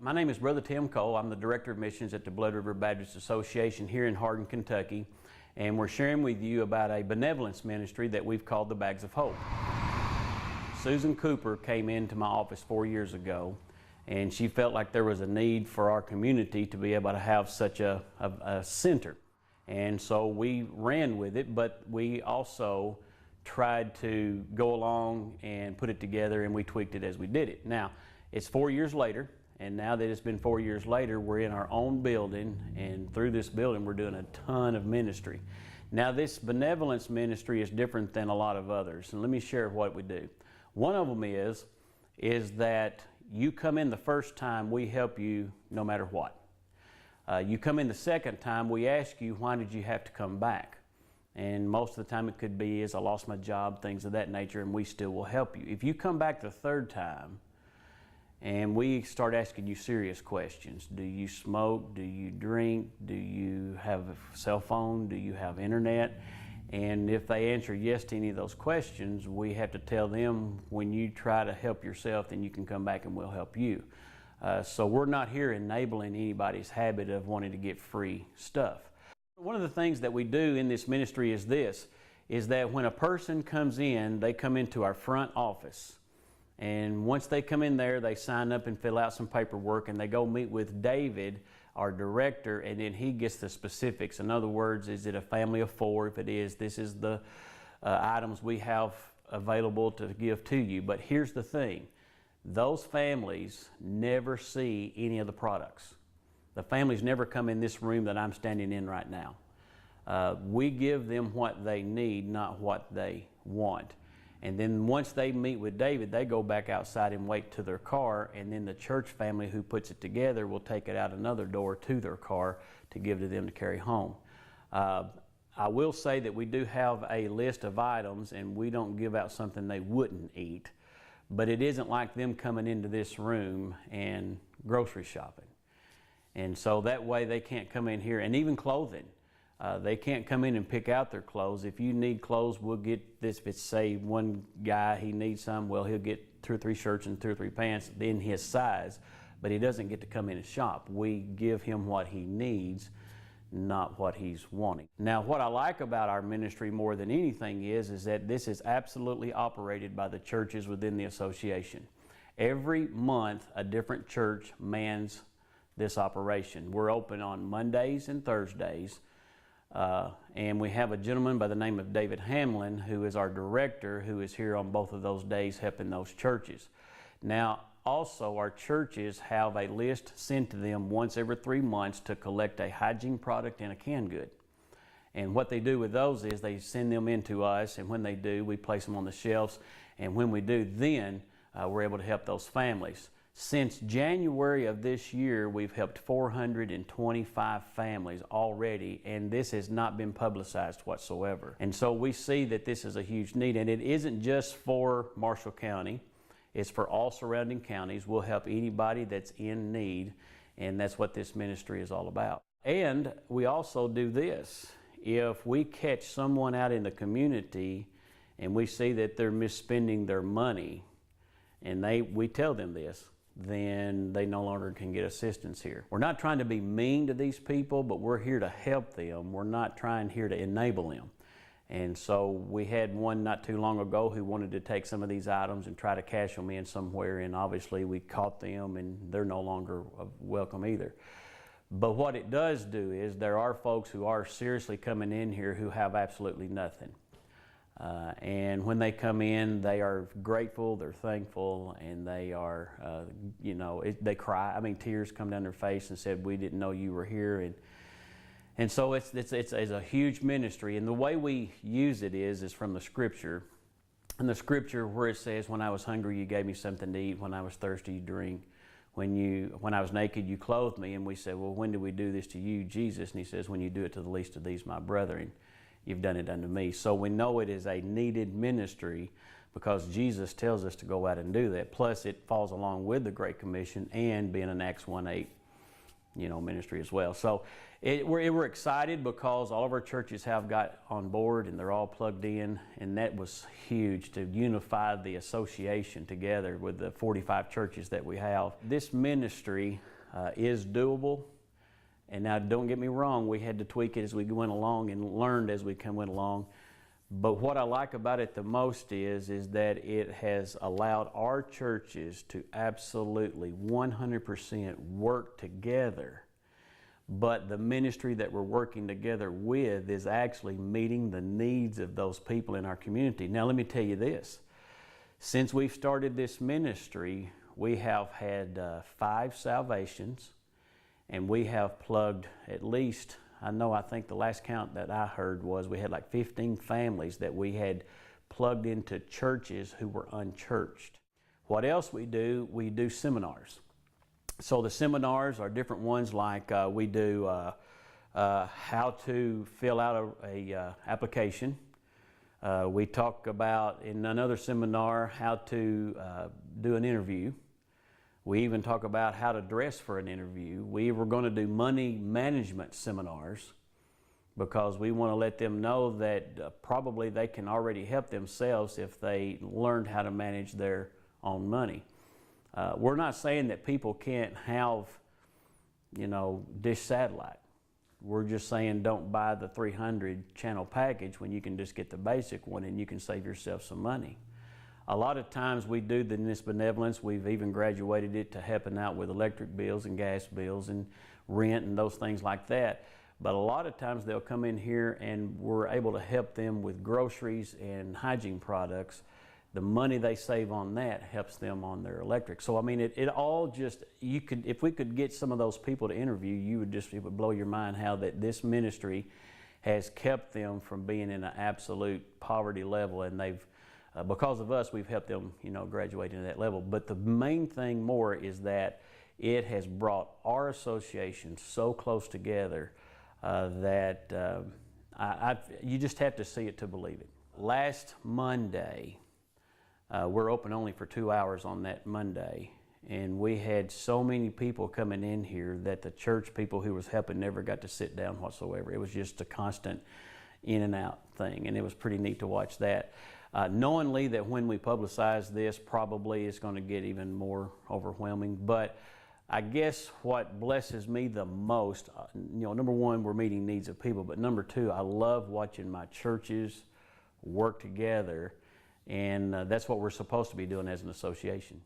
My name is Brother Tim Cole. I'm the Director of Missions at the Blood River Baptist Association here in Hardin, Kentucky. And we're sharing with you about a benevolence ministry that we've called the Bags of Hope. Susan Cooper came into my office 4 years ago, and she felt like there was a need for our community to be able to have such a center. And so we ran with it, but we also tried to go along and put it together, and we tweaked it as we did it. Now, it's 4 years later, and now that it's been 4 years later, we're in our own building, and through this building we're doing a ton of ministry. Now, this benevolence ministry is different than a lot of others, and let me share what we do. One of them is that you come in the first time, we help you no matter what. You come in the second time, we ask you, why did you have to come back? And most of the time it could be, I lost my job, things of that nature, and we still will help you. If you come back the third time, and we start asking you serious questions. Do you smoke? Do you drink? Do you have a cell phone? Do you have internet? And if they answer yes to any of those questions, we have to tell them, when you try to help yourself, then you can come back and we'll help you. So we're not here enabling anybody's habit of wanting to get free stuff. One of the things that we do in this ministry is that when a person comes in, they come into our front office. And once they come in there, they sign up and fill out some paperwork, and they go meet with David, our director, and then he gets the specifics. In other words, is it a family of four? If it is, this is the items we have available to give to you. But here's the thing. Those families never see any of the products. The families never come in this room that I'm standing in right now. We give them what they need, not what they want. And then once they meet with David, they go back outside and wait to their car, and then the church family who puts it together will take it out another door to their car to give to them to carry home. I will say that we do have a list of items, and we don't give out something they wouldn't eat, but it isn't like them coming into this room and grocery shopping. And so that way they can't come in here, and even clothing. They can't come in and pick out their clothes. If you need clothes, we'll get this. If it's, say, one guy, he needs some, well, he'll get 2 or 3 shirts and 2 or 3 pants in his size, but he doesn't get to come in and shop. We give him what he needs, not what he's wanting. Now, what I like about our ministry more than anything is that this is absolutely operated by the churches within the association. Every month, a different church mans this operation. We're open on Mondays and Thursdays. And we have a gentleman by the name of David Hamlin, who is our director, who is here on both of those days helping those churches. Now, also, our churches have a list sent to them once every 3 months to collect a hygiene product and a canned good. And what they do with those is they send them in to us, and when they do, we place them on the shelves. And when we do, then we're able to help those families. Since January of this year, we've helped 425 families already, and this has not been publicized whatsoever. And so we see that this is a huge need, and it isn't just for Marshall County, it's for all surrounding counties. We'll help anybody that's in need, and that's what this ministry is all about. And we also do this. If we catch someone out in the community and we see that they're misspending their money, and we tell them this, then they no longer can get assistance here. We're not trying to be mean to these people, but we're here to help them. We're not trying here to enable them. And so we had one not too long ago who wanted to take some of these items and try to cash them in somewhere, and obviously we caught them, and they're no longer welcome either. But what it does do is there are folks who are seriously coming in here who have absolutely nothing. And when they come in, they are grateful, they're thankful, and they are, they cry. I mean, tears come down their face and said, we didn't know you were here. And so it's a huge ministry. And the way we use it is from the Scripture. And the Scripture where it says, when I was hungry, you gave me something to eat. When I was thirsty, you drink. When I was naked, you clothed me. And we said, well, when did we do this to you, Jesus? And he says, when you do it to the least of these, my brethren, you've done it unto me. So we know it is a needed ministry because Jesus tells us to go out and do that. Plus, it falls along with the Great Commission and being an Acts 1:8 ministry as well. So we're excited because all of our churches have got on board and they're all plugged in, and that was huge to unify the association together with the 45 churches that we have. This ministry is doable, and now don't get me wrong, we had to tweak it as we went along and learned as we went along. But what I like about it the most is that it has allowed our churches to absolutely 100% work together. But the ministry that we're working together with is actually meeting the needs of those people in our community. Now let me tell you this. Since we've started this ministry, we have had 5 salvations, and we have plugged at least, I think the last count that I heard was we had like 15 families that we had plugged into churches who were unchurched. What else we do seminars. So the seminars are different ones, like we do how to fill out a application. We talk about, in another seminar, how to do an interview. We even talk about how to dress for an interview. We were going to do money management seminars because we want to let them know that probably they can already help themselves if they learned how to manage their own money. We're not saying that people can't have, dish satellite. We're just saying don't buy the 300 channel package when you can just get the basic one and you can save yourself some money. A lot of times we do this benevolence. We've even graduated it to helping out with electric bills and gas bills and rent and those things like that. But a lot of times they'll come in here and we're able to help them with groceries and hygiene products. The money they save on that helps them on their electric. So I mean, it all just, if we could get some of those people to interview, it would blow your mind how that this ministry has kept them from being in an absolute poverty level, and they've because of us, we've helped them, graduate into that level. But the main thing more is that it has brought our association so close together that you just have to see it to believe it. Last Monday, we're open only for 2 hours on that Monday, and we had so many people coming in here that the church people who was helping never got to sit down whatsoever. It was just a constant in and out thing, and it was pretty neat to watch that. Knowingly that when we publicize this, probably it's going to get even more overwhelming. But I guess what blesses me the most, number one, we're meeting needs of people, but number two, I love watching my churches work together, and that's what we're supposed to be doing as an association.